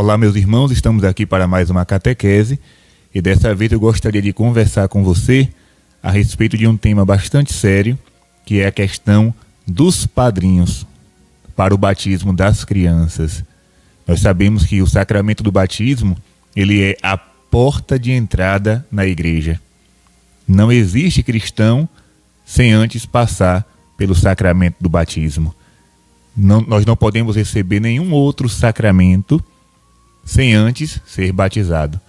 Olá, meus irmãos, estamos aqui para mais uma catequese e dessa vez eu gostaria de conversar com você a respeito de um tema bastante sério, que é a questão dos padrinhos para o batismo das crianças. Nós sabemos que o sacramento do batismo, ele é a porta de entrada na igreja. Não existe cristão sem antes passar pelo sacramento do batismo. Nós não podemos receber nenhum outro sacramento sem antes ser batizado.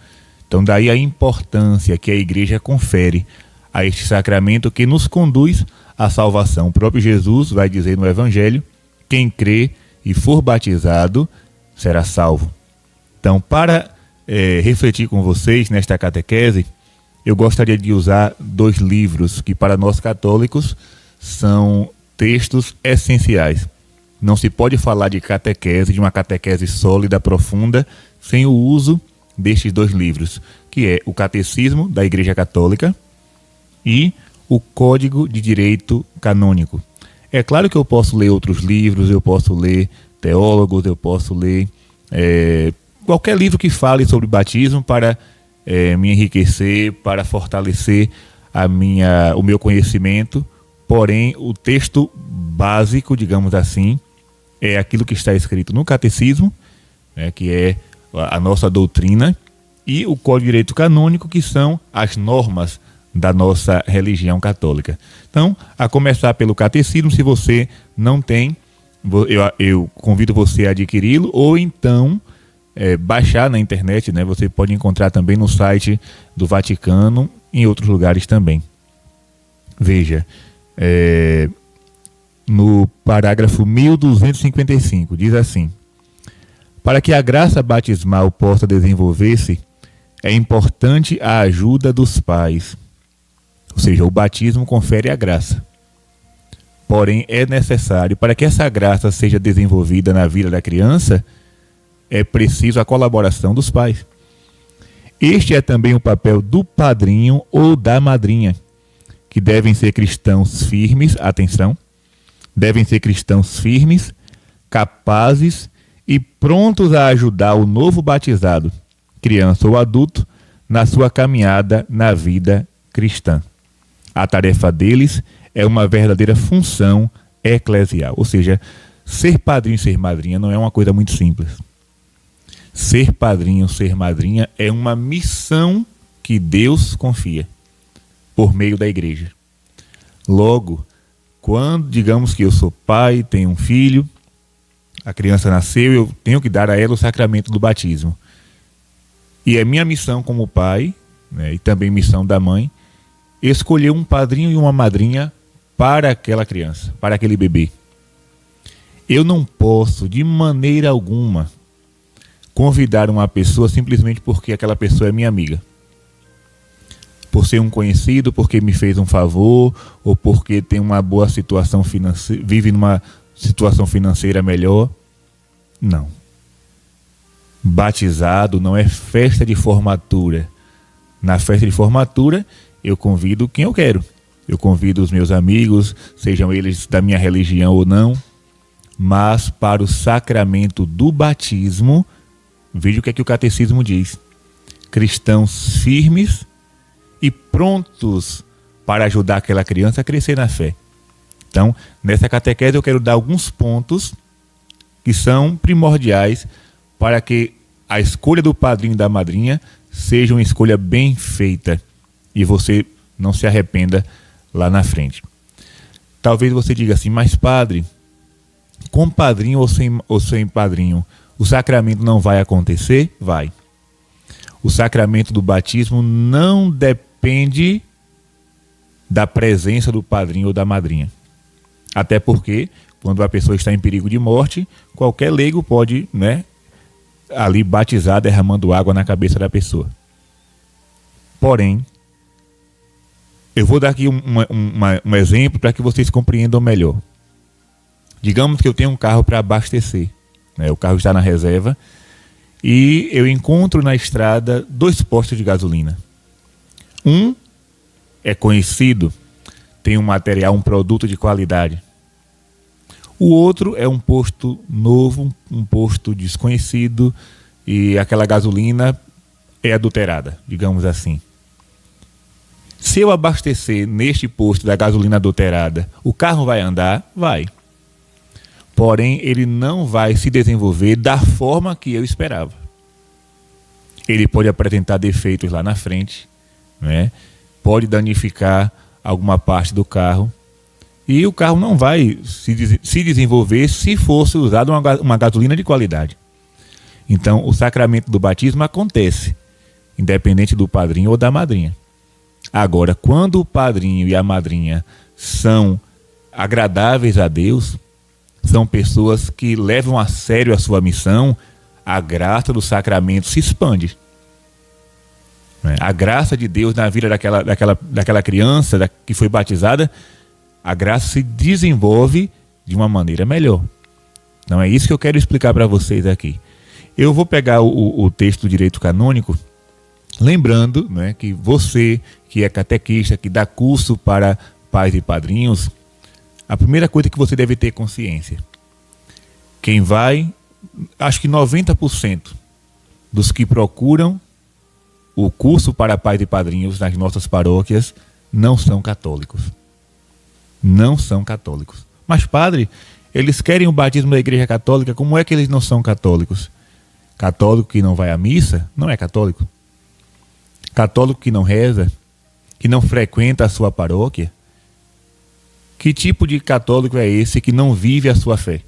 Então daí a importância que a igreja confere a este sacramento que nos conduz à salvação. O próprio Jesus vai dizer no Evangelho: quem crê e for batizado será salvo. Então, para refletir com vocês nesta catequese, eu gostaria de usar 2 livros que para nós católicos são textos essenciais. Não se pode falar de catequese, de uma catequese sólida, profunda, sem o uso destes 2 livros, que é o Catecismo da Igreja Católica e o Código de Direito Canônico. É claro que eu posso ler outros livros, eu posso ler teólogos, eu posso ler qualquer livro que fale sobre batismo para me enriquecer, para fortalecer o meu conhecimento. Porém, o texto básico, digamos assim, é aquilo que está escrito no Catecismo, que é a nossa doutrina, e o Código de Direito Canônico, que são as normas da nossa religião católica. Então, a começar pelo Catecismo, se você não tem, eu convido você a adquiri-lo, ou então baixar na internet, né? Você pode encontrar também no site do Vaticano, em outros lugares também. Veja, no parágrafo 1255, diz assim: para que a graça batismal possa desenvolver-se, é importante a ajuda dos pais. Ou seja, o batismo confere a graça. Porém, é necessário, para que essa graça seja desenvolvida na vida da criança, é preciso a colaboração dos pais. Este é também o papel do padrinho ou da madrinha, que devem ser cristãos firmes, atenção, devem ser cristãos firmes, capazes e prontos a ajudar o novo batizado, criança ou adulto, na sua caminhada na vida cristã. A tarefa deles é uma verdadeira função eclesial. Ou seja, ser padrinho e ser madrinha não é uma coisa muito simples. Ser padrinho, ser madrinha é uma missão que Deus confia por meio da igreja. Logo, quando digamos que eu sou pai, tenho um filho, a criança nasceu, eu tenho que dar a ela o sacramento do batismo. E é minha missão como pai, né, e também missão da mãe, escolher um padrinho e uma madrinha para aquela criança, para aquele bebê. Eu não posso, de maneira alguma, convidar uma pessoa simplesmente porque aquela pessoa é minha amiga. Por ser um conhecido, porque me fez um favor, ou porque tem uma boa situação financeira, vive numa situação financeira melhor. Não. Batizado não é festa de formatura. Na festa de formatura, eu convido quem eu quero. Eu convido os meus amigos, sejam eles da minha religião ou não. Mas para o sacramento do batismo, veja o que é que o Catecismo diz. Cristãos firmes e prontos para ajudar aquela criança a crescer na fé. Então, nessa catequese eu quero dar alguns pontos que são primordiais para que a escolha do padrinho e da madrinha seja uma escolha bem feita e você não se arrependa lá na frente. Talvez você diga assim: mas padre, com padrinho ou sem padrinho, o sacramento não vai acontecer? Vai. O sacramento do batismo não depende da presença do padrinho ou da madrinha. Até porque, quando a pessoa está em perigo de morte, qualquer leigo pode, ali batizar, derramando água na cabeça da pessoa. Porém, eu vou dar aqui um exemplo para que vocês compreendam melhor. Digamos que eu tenho um carro para abastecer. O carro está na reserva e eu encontro na estrada 2 postos de gasolina. Um é conhecido, tem um material, um produto de qualidade. O outro é um posto novo, um posto desconhecido, e aquela gasolina é adulterada, digamos assim. Se eu abastecer neste posto da gasolina adulterada, o carro vai andar? Vai. Porém, ele não vai se desenvolver da forma que eu esperava. Ele pode apresentar defeitos lá na frente, né? Pode danificar alguma parte do carro. E o carro não vai se desenvolver se fosse usado uma gasolina de qualidade. Então, o sacramento do batismo acontece, independente do padrinho ou da madrinha. Agora, quando o padrinho e a madrinha são agradáveis a Deus, são pessoas que levam a sério a sua missão, a graça do sacramento se expande. A graça de Deus na vida daquela criança que foi batizada, a graça se desenvolve de uma maneira melhor. Então é isso que eu quero explicar para vocês aqui. Eu vou pegar o texto do direito canônico, lembrando, né, que você que é catequista, que dá curso para pais e padrinhos, a primeira coisa que você deve ter consciência: quem vai, acho que 90% dos que procuram o curso para pais e padrinhos nas nossas paróquias não são católicos. Não são católicos. Mas, padre, eles querem o batismo da Igreja Católica, como é que eles não são católicos? Católico que não vai à missa não é católico. Católico que não reza, que não frequenta a sua paróquia, que tipo de católico é esse que não vive a sua fé?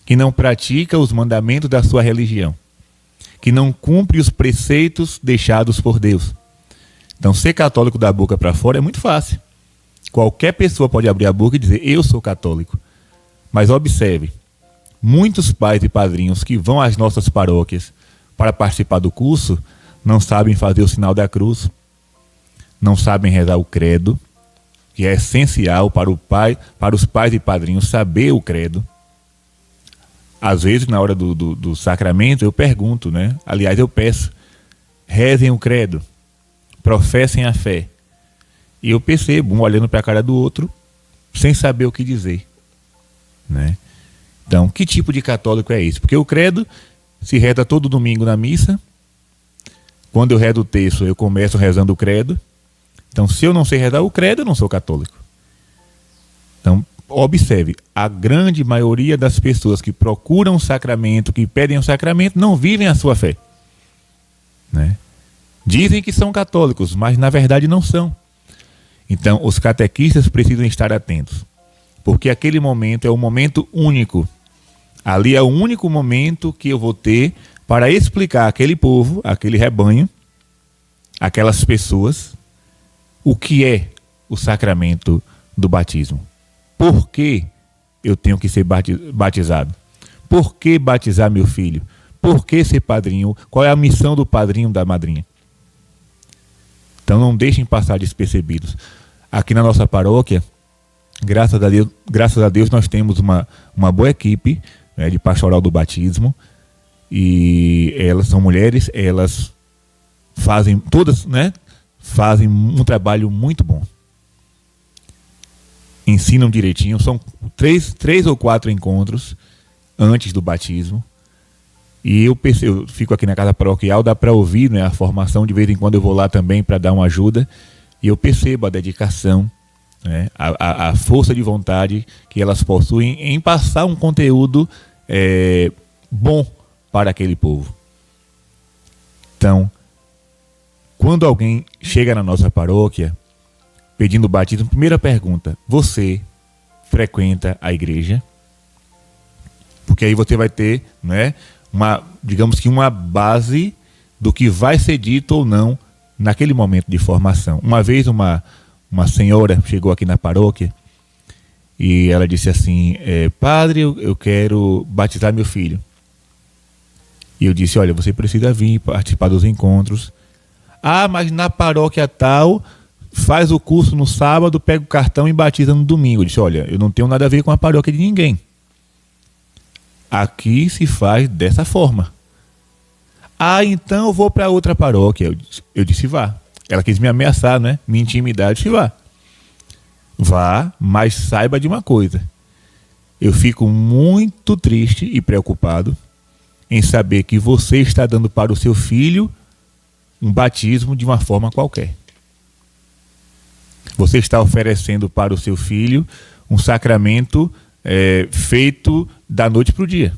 Que não pratica os mandamentos da sua religião? Que não cumpre os preceitos deixados por Deus? Então, ser católico da boca para fora é muito fácil. Qualquer pessoa pode abrir a boca e dizer: eu sou católico. Mas observe, muitos pais e padrinhos que vão às nossas paróquias para participar do curso não sabem fazer o sinal da cruz, não sabem rezar o credo, que é essencial para os pais e padrinhos saber o credo. Às vezes, na hora do sacramento, eu pergunto, né? Aliás, eu peço: rezem o credo, professem a fé. E eu percebo, um olhando para a cara do outro, sem saber o que dizer, né? Então, que tipo de católico é esse? Porque o credo se reza todo domingo na missa. Quando eu rezo o texto, eu começo rezando o credo. Então, se eu não sei rezar o credo, eu não sou católico. Então, observe, a grande maioria das pessoas que procuram o sacramento, que pedem o sacramento, não vivem a sua fé, né? Dizem que são católicos, mas na verdade não são. Então, os catequistas precisam estar atentos, porque aquele momento é um momento único. Ali é o único momento que eu vou ter para explicar àquele povo, àquele rebanho, aquelas pessoas, o que é o sacramento do batismo. Por que eu tenho que ser batizado? Por que batizar meu filho? Por que ser padrinho? Qual é a missão do padrinho da madrinha? Então não deixem passar despercebidos. Aqui na nossa paróquia, graças a Deus nós temos uma boa equipe, né, de pastoral do batismo. E elas são mulheres, elas fazem, todas, né, fazem um trabalho muito bom. Ensinam direitinho, são três ou quatro encontros antes do batismo. E eu fico aqui na casa paroquial, dá para ouvir, né, a formação, de vez em quando eu vou lá também para dar uma ajuda. E eu percebo a dedicação, né, a força de vontade que elas possuem em passar um conteúdo bom para aquele povo. Então, quando alguém chega na nossa paróquia pedindo batismo, primeira pergunta: você frequenta a igreja? Porque aí você vai ter, né, digamos que uma base do que vai ser dito ou não naquele momento de formação. Uma vez uma senhora chegou aqui na paróquia e ela disse assim: padre, eu quero batizar meu filho. E eu disse: olha, você precisa vir participar dos encontros. Ah, mas na paróquia tal, faz o curso no sábado, pega o cartão e batiza no domingo. Eu disse: olha, eu não tenho nada a ver com a paróquia de ninguém. Aqui se faz dessa forma. Ah, então eu vou para outra paróquia. Eu disse: vá. Ela quis me ameaçar, né? Me intimidar. Eu disse: vá. Vá, mas saiba de uma coisa. Eu fico muito triste e preocupado em saber que você está dando para o seu filho um batismo de uma forma qualquer. Você está oferecendo para o seu filho um sacramento feito da noite para o dia.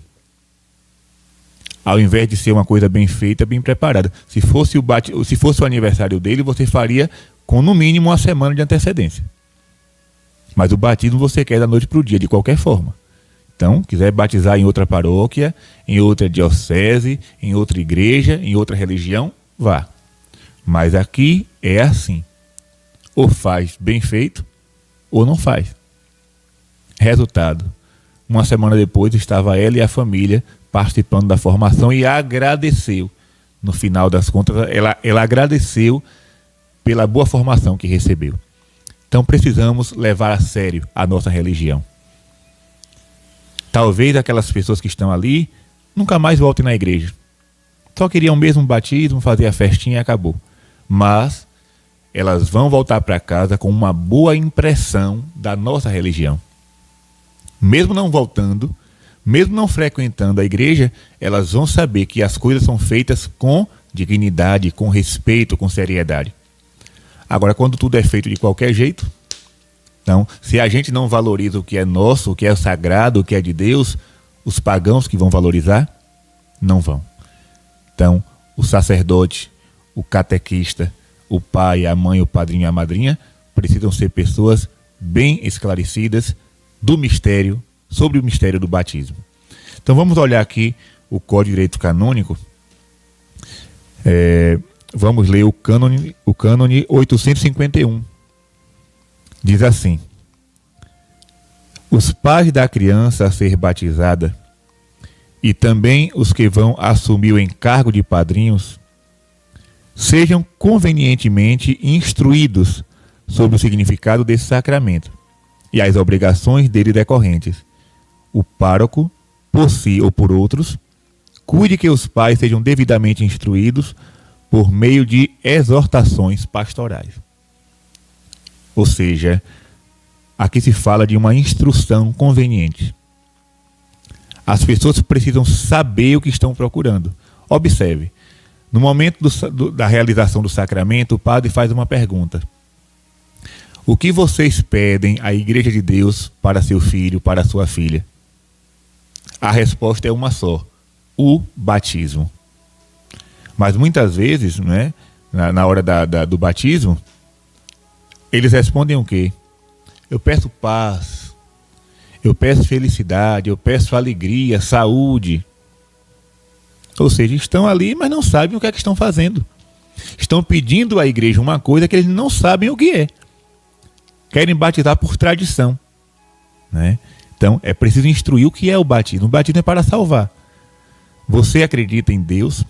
Ao invés de ser uma coisa bem feita, bem preparada. Se fosse o aniversário dele, você faria com no mínimo uma semana de antecedência. Mas o batismo você quer da noite para o dia, de qualquer forma. Então, quiser batizar em outra paróquia, em outra diocese, em outra igreja, em outra religião, vá. Mas aqui é assim. Ou faz bem feito, ou não faz. Resultado. Uma semana depois estava ela e a família participando da formação e agradeceu. No final das contas, ela agradeceu pela boa formação que recebeu. Então precisamos levar a sério a nossa religião. Talvez aquelas pessoas que estão ali nunca mais voltem na igreja. Só queriam mesmo um batismo, fazer a festinha e acabou. Mas elas vão voltar para casa com uma boa impressão da nossa religião. Mesmo não voltando, mesmo não frequentando a igreja, elas vão saber que as coisas são feitas com dignidade, com respeito, com seriedade. Agora, quando tudo é feito de qualquer jeito, então, se a gente não valoriza o que é nosso, o que é sagrado, o que é de Deus, os pagãos que vão valorizar, não vão. Então, o sacerdote, o catequista, o pai, a mãe, o padrinho e a madrinha precisam ser pessoas bem esclarecidas do mistério, sobre o mistério do batismo. Então vamos olhar aqui o Código de Direito Canônico. Vamos ler o cânone 851. Diz assim: os pais da criança a ser batizada e também os que vão assumir o encargo de padrinhos sejam convenientemente instruídos sobre o significado desse sacramento e as obrigações dele decorrentes. O pároco, por si ou por outros, cuide que os pais sejam devidamente instruídos por meio de exortações pastorais. Ou seja, aqui se fala de uma instrução conveniente. As pessoas precisam saber o que estão procurando. Observe, no momento da realização do sacramento, o padre faz uma pergunta: o que vocês pedem à Igreja de Deus para seu filho, para sua filha? A resposta é uma só: o batismo. Mas muitas vezes, né, na hora do batismo, eles respondem o quê? Eu peço paz, eu peço felicidade, eu peço alegria, saúde. Ou seja, estão ali, mas não sabem o que é que estão fazendo. Estão pedindo à igreja uma coisa que eles não sabem o que é. Querem batizar por tradição, né? Então, é preciso instruir o que é o batismo. O batismo é para salvar. Você acredita em Deus?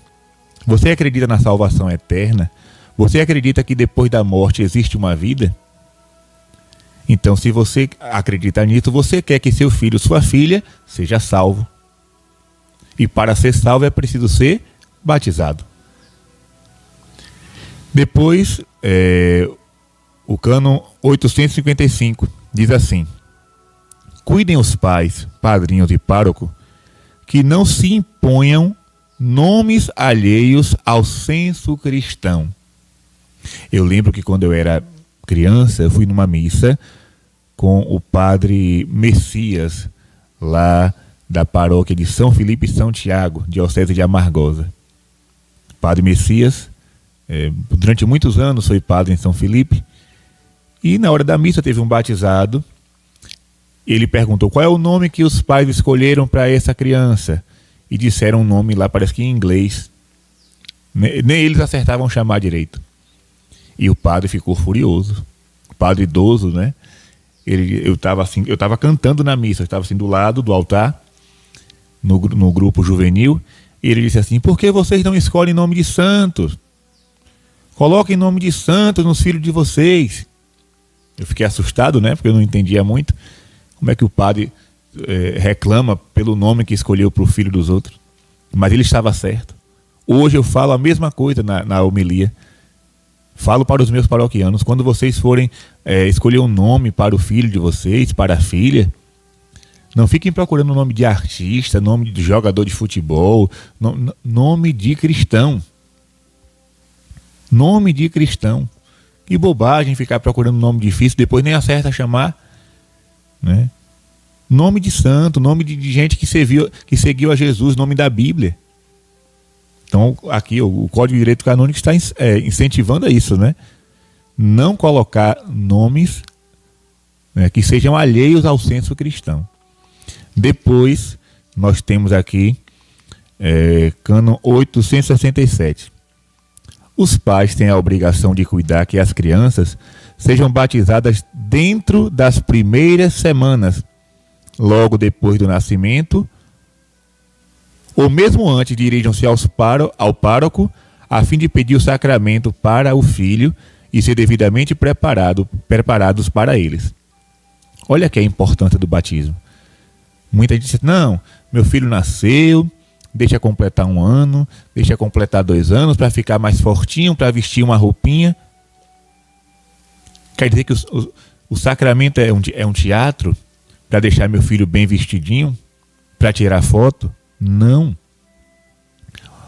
Você acredita na salvação eterna? Você acredita que depois da morte existe uma vida? Então, se você acredita nisso, você quer que seu filho, sua filha, seja salvo. E para ser salvo é preciso ser batizado. Depois, o cânon 855 diz assim: cuidem os pais, padrinhos e pároco, que não se imponham nomes alheios ao senso cristão. Eu lembro que quando eu era criança, eu fui numa missa com o padre Messias, lá da paróquia de São Felipe e São Tiago, diocese de Amargosa. Padre Messias, durante muitos anos foi padre em São Felipe, e na hora da missa teve um batizado. Ele perguntou qual é o nome que os pais escolheram para essa criança, e disseram um nome lá, parece que em inglês. Nem eles acertavam chamar direito. E o padre ficou furioso. O padre idoso, né? Eu estava cantando na missa, eu estava assim do lado do altar, no grupo juvenil, e ele disse assim: por que vocês não escolhem nome de santos? Coloquem nome de santos nos filhos de vocês. Eu fiquei assustado, né? Porque eu não entendia muito. Como é que o padre reclama pelo nome que escolheu para o filho dos outros? Mas ele estava certo. Hoje eu falo a mesma coisa na homilia. Falo para os meus paroquianos: quando vocês forem escolher um nome para o filho de vocês, para a filha, Não fiquem procurando nome de artista, nome de jogador de futebol, nome de cristão. Nome de cristão. Que bobagem ficar procurando nome difícil, depois nem acerta a chamar, né? Nome de santo, nome de gente que seguiu a Jesus, nome da Bíblia. Então, aqui o Código de Direito Canônico está incentivando a isso, né? Não colocar nomes, né, que sejam alheios ao senso cristão. Depois, nós temos aqui Cânon 867. Os pais têm a obrigação de cuidar que as crianças sejam batizadas dentro das primeiras semanas, logo depois do nascimento, ou mesmo antes, dirijam-se ao pároco a fim de pedir o sacramento para o filho e ser devidamente preparados para eles. Olha que é a importância do batismo. Muita gente diz, não, meu filho nasceu, deixa completar 1 ano, deixa completar 2 anos para ficar mais fortinho, para vestir uma roupinha. Quer dizer que o sacramento é um teatro para deixar meu filho bem vestidinho, para tirar foto? Não.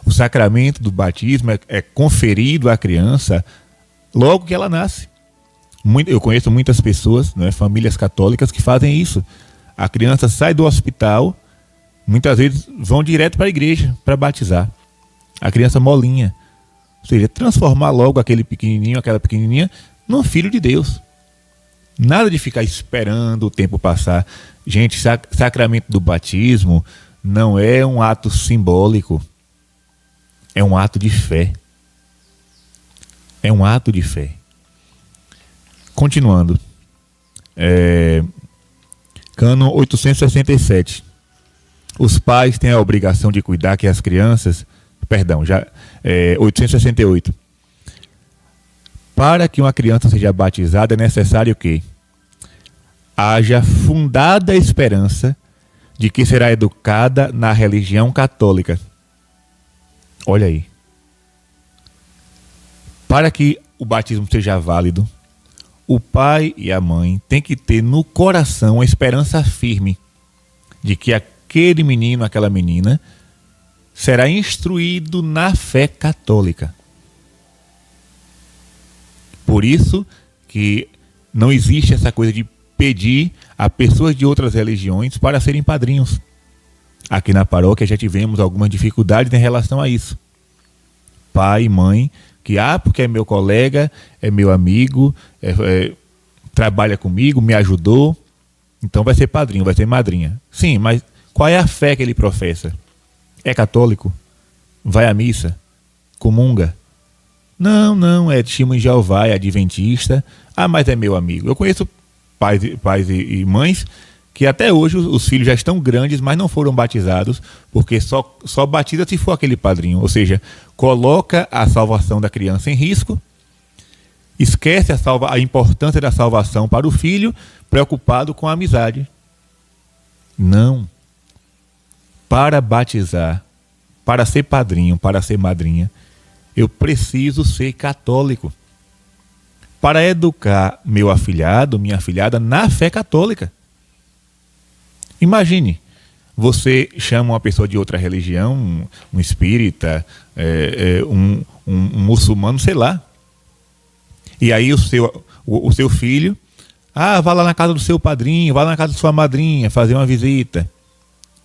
O sacramento do batismo é conferido à criança logo que ela nasce. Eu conheço muitas pessoas, né, famílias católicas, que fazem isso. A criança sai do hospital, muitas vezes vão direto para a igreja para batizar. A criança molinha. Ou seja, transformar logo aquele pequenininho, aquela pequenininha, num filho de Deus. Nada de ficar esperando o tempo passar. Gente, sacramento do batismo não é um ato simbólico. É um ato de fé. É um ato de fé. Continuando. Cânon 867. Os pais têm a obrigação de cuidar que as crianças... 868. Para que uma criança seja batizada é necessário que haja fundada esperança de que será educada na religião católica. Olha aí. Para que o batismo seja válido, o pai e a mãe têm que ter no coração a esperança firme de que aquele menino, aquela menina, será instruído na fé católica. Por isso que não existe essa coisa de pedir a pessoas de outras religiões para serem padrinhos. Aqui na paróquia já tivemos algumas dificuldades em relação a isso. Pai e mãe, porque é meu colega, é meu amigo, trabalha comigo, me ajudou, então vai ser padrinho, vai ser madrinha. Sim, mas qual é a fé que ele professa? É católico? Vai à missa? Comunga? Não, é testemunho de Jeová, é adventista. Mas é meu amigo. Eu conheço pais e mães que até hoje os filhos já estão grandes, mas não foram batizados, porque só batiza se for aquele padrinho. Ou seja, coloca a salvação da criança em risco, esquece a importância da salvação para o filho, preocupado com a amizade. Não. Para batizar, para ser padrinho, para ser madrinha, eu preciso ser católico. Para educar meu afilhado, minha afilhada na fé católica. Imagine, você chama uma pessoa de outra religião, um espírita, um muçulmano, sei lá. E aí o seu filho, vá lá na casa do seu padrinho, vá lá na casa da sua madrinha, fazer uma visita.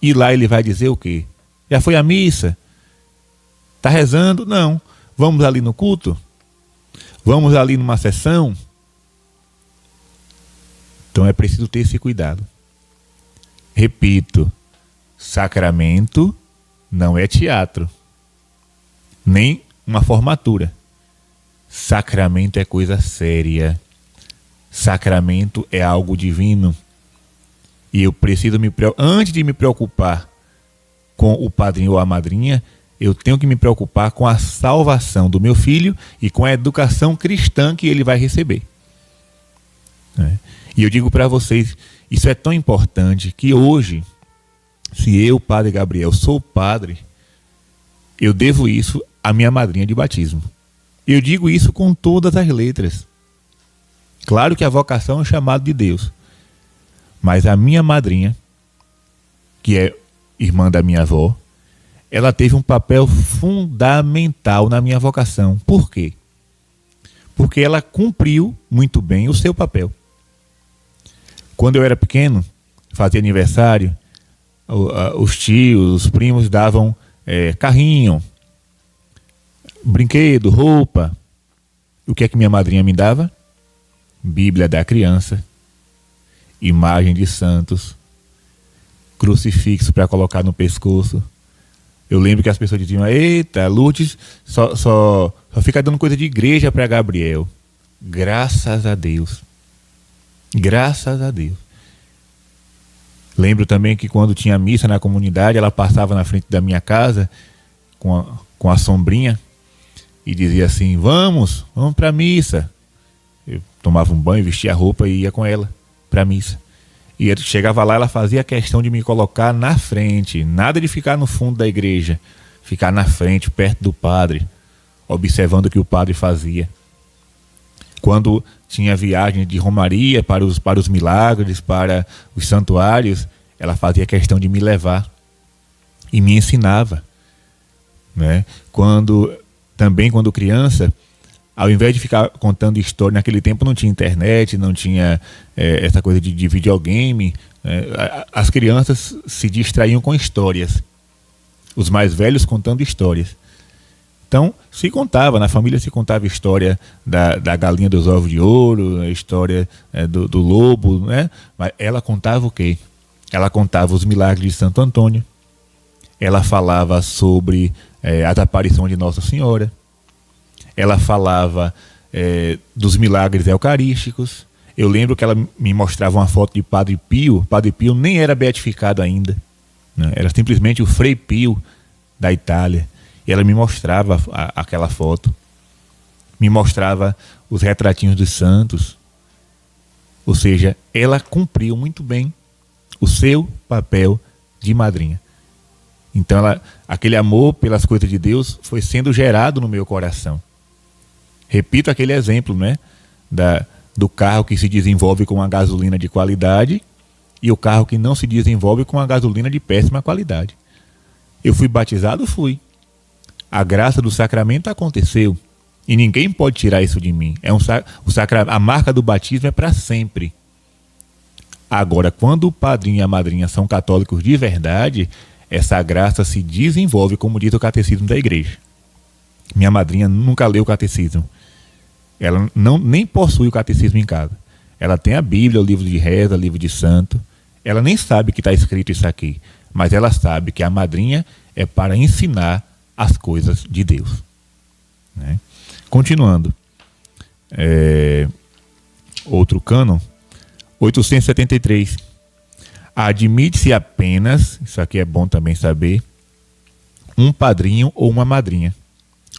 E lá ele vai dizer o quê? Já foi à missa? Está rezando? Não. Vamos ali no culto? Vamos ali numa sessão? Então é preciso ter esse cuidado. Repito, sacramento não é teatro, nem uma formatura. Sacramento é coisa séria. Sacramento é algo divino. E eu preciso antes de me preocupar com o padrinho ou a madrinha, eu tenho que me preocupar com a salvação do meu filho e com a educação cristã que ele vai receber. E eu digo para vocês, isso é tão importante que hoje, se eu, Padre Gabriel, sou padre, eu devo isso à minha madrinha de batismo. Eu digo isso com todas as letras. Claro que a vocação é um chamado de Deus. Mas a minha madrinha que é irmã da minha avó, ela teve um papel fundamental na minha vocação. Por quê? Porque ela cumpriu muito bem o seu papel. Quando eu era pequeno, fazia aniversário, os tios, os primos davam carrinho, brinquedo, roupa. O que é que minha madrinha me dava? Bíblia da criança, imagem de santos, crucifixo para colocar no pescoço. Eu lembro que as pessoas diziam: eita, Lourdes só fica dando coisa de igreja para Gabriel. Graças a Deus. Graças a Deus. Lembro também que quando tinha missa na comunidade, ela passava na frente da minha casa com a sombrinha e dizia assim: vamos para a missa. Eu tomava um banho, vestia a roupa e ia com ela para a missa. E eu chegava lá, ela fazia questão de me colocar na frente, nada de ficar no fundo da igreja, ficar na frente, perto do padre, observando o que o padre fazia. Quando tinha viagem de romaria para os milagres, para os santuários, ela fazia questão de me levar e me ensinava, né? Quando criança, ao invés de ficar contando história, naquele tempo não tinha internet, não tinha essa coisa de videogame, as crianças se distraíam com histórias, os mais velhos contando histórias. Então, se contava, na família se contava a história da galinha dos ovos de ouro, a história do lobo, né? Mas ela contava o quê? Ela contava os milagres de Santo Antônio, ela falava sobre as aparições de Nossa Senhora, ela falava dos milagres eucarísticos. Eu lembro que ela me mostrava uma foto de Padre Pio. Padre Pio nem era beatificado ainda, né? Era simplesmente o Frei Pio da Itália. E ela me mostrava aquela foto, me mostrava os retratinhos dos santos. Ou seja, ela cumpriu muito bem o seu papel de madrinha. Então aquele amor pelas coisas de Deus foi sendo gerado no meu coração. Repito aquele exemplo, né, do carro que se desenvolve com uma gasolina de qualidade e o carro que não se desenvolve com uma gasolina de péssima qualidade. Eu fui batizado? Fui. A graça do sacramento aconteceu e ninguém pode tirar isso de mim. A marca do batismo é para sempre. Agora, quando o padrinho e a madrinha são católicos de verdade, essa graça se desenvolve, como diz o catecismo da igreja. Minha madrinha nunca leu o catecismo. Ela nem possui o catecismo em casa. Ela tem a Bíblia, o livro de reza, o livro de santo. Ela nem sabe que está escrito isso aqui, mas ela sabe que a madrinha é para ensinar as coisas de Deus, né? Continuando, outro cânon, 873. Admite-se apenas, isso aqui é bom também saber, um padrinho ou uma madrinha,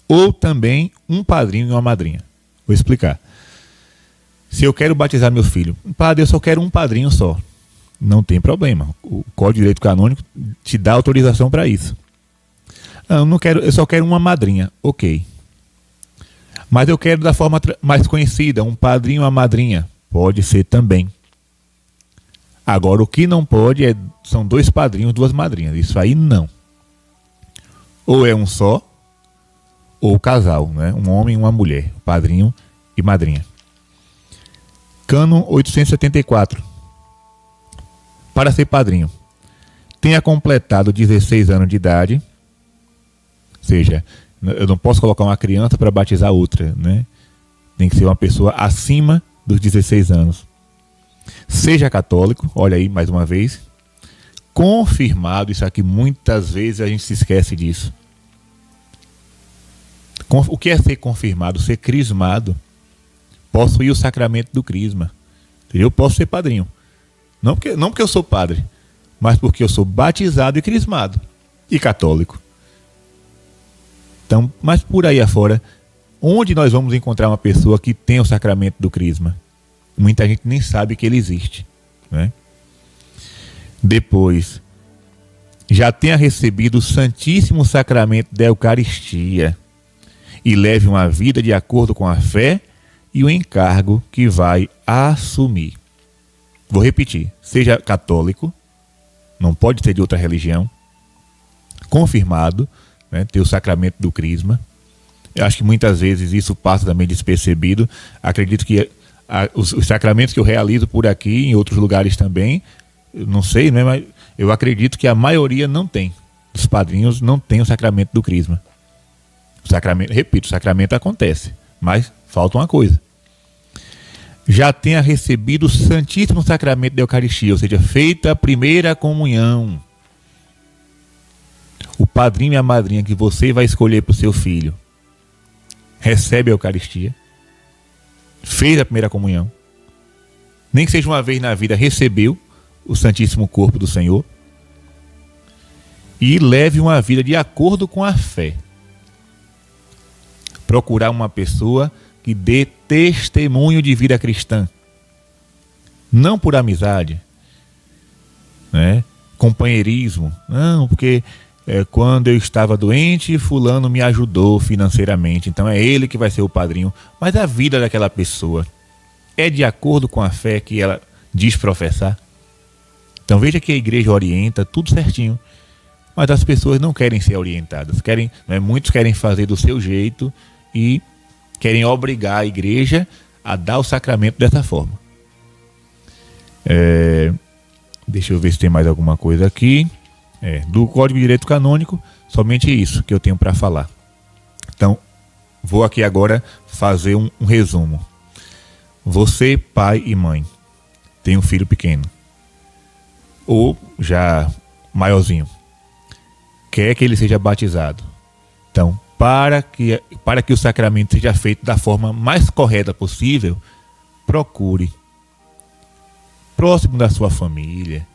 ou também um padrinho e uma madrinha. Vou explicar. Se eu quero batizar meu filho, padre, eu só quero um padrinho só, não tem problema. O Código de Direito Canônico te dá autorização para isso. Eu só quero uma madrinha. Ok. Mas eu quero da forma mais conhecida, um padrinho ou uma madrinha. Pode ser também. Agora, o que não pode são dois padrinhos, duas madrinhas. Isso aí não. Ou é um só, ou casal, né? Um homem e uma mulher. Padrinho e madrinha. Cânon 874. Para ser padrinho, tenha completado 16 anos de idade. Ou seja, eu não posso colocar uma criança para batizar outra, né? Tem que ser uma pessoa acima dos 16 anos. Seja católico, olha aí mais uma vez. Confirmado, isso aqui muitas vezes a gente se esquece disso. O que é ser confirmado? Ser crismado. Possuir o sacramento do crisma. Eu posso ser padrinho. Não porque eu sou padre, mas porque eu sou batizado e crismado. E católico. Então, mas por aí afora, onde nós vamos encontrar uma pessoa que tem o sacramento do crisma? Muita gente nem sabe que ele existe, né? Depois, já tenha recebido o Santíssimo Sacramento da Eucaristia e leve uma vida de acordo com a fé e o encargo que vai assumir. Vou repetir, seja católico, não pode ser de outra religião, confirmado, né, ter o sacramento do crisma. Eu acho que muitas vezes isso passa também despercebido. Acredito que os sacramentos que eu realizo por aqui, em outros lugares também, eu não sei, né, mas eu acredito que a maioria não tem. Os padrinhos não tem o sacramento do crisma. O sacramento, repito, o sacramento acontece, mas falta uma coisa. Já tenha recebido o Santíssimo Sacramento da Eucaristia, ou seja, feita a primeira comunhão. O padrinho e a madrinha que você vai escolher para o seu filho recebe a Eucaristia, fez a primeira comunhão, nem que seja uma vez na vida, recebeu o Santíssimo Corpo do Senhor, e leve uma vida de acordo com a fé. Procurar uma pessoa que dê testemunho de vida cristã, não por amizade, né? Companheirismo, não, porque quando eu estava doente, fulano me ajudou financeiramente, então é ele que vai ser o padrinho. Mas a vida daquela pessoa é de acordo com a fé que ela diz professar? Então veja que a igreja orienta tudo certinho, mas as pessoas não querem ser orientadas, querem, né, muitos querem fazer do seu jeito e querem obrigar a igreja a dar o sacramento dessa forma. Deixa eu ver se tem mais alguma coisa aqui. Do Código de Direito Canônico, somente isso que eu tenho para falar. Então, vou aqui agora fazer um resumo. Você, pai e mãe, tem um filho pequeno, ou já maiorzinho, quer que ele seja batizado. Então, para que o sacramento seja feito da forma mais correta possível, procure, próximo da sua família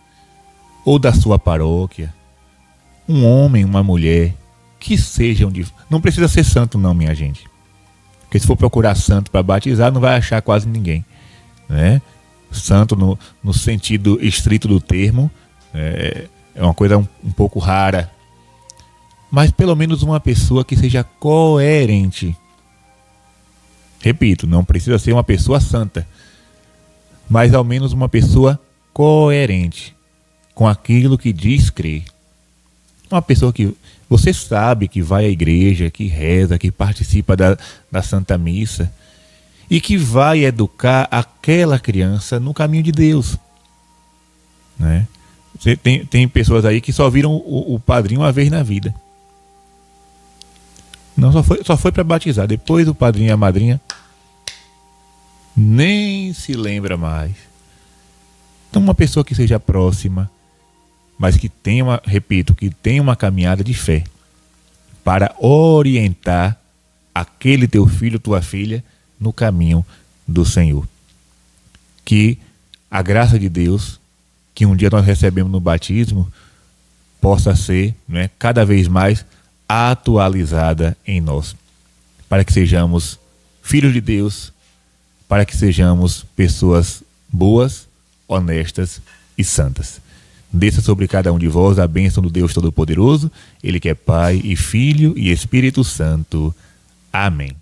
ou da sua paróquia, um homem, uma mulher, que sejam de... Não precisa ser santo não, minha gente. Porque se for procurar santo para batizar, não vai achar quase ninguém, né? Santo no sentido estrito do termo é uma coisa um pouco rara. Mas pelo menos uma pessoa que seja coerente. Repito, não precisa ser uma pessoa santa, mas ao menos uma pessoa coerente com aquilo que diz crer. Uma pessoa que você sabe que vai à igreja, que reza, que participa da Santa Missa e que vai educar aquela criança no caminho de Deus, né? Tem pessoas aí que só viram o padrinho uma vez na vida. Não, só foi para batizar. Depois o padrinho e a madrinha nem se lembra mais. Então uma pessoa que seja próxima, mas que tenha que tenha uma caminhada de fé para orientar aquele teu filho, tua filha, no caminho do Senhor. Que a graça de Deus, que um dia nós recebemos no batismo, possa ser, né, cada vez mais atualizada em nós, para que sejamos filhos de Deus, para que sejamos pessoas boas, honestas e santas. Desça sobre cada um de vós a bênção do Deus Todo-Poderoso, Ele que é Pai e Filho e Espírito Santo. Amém.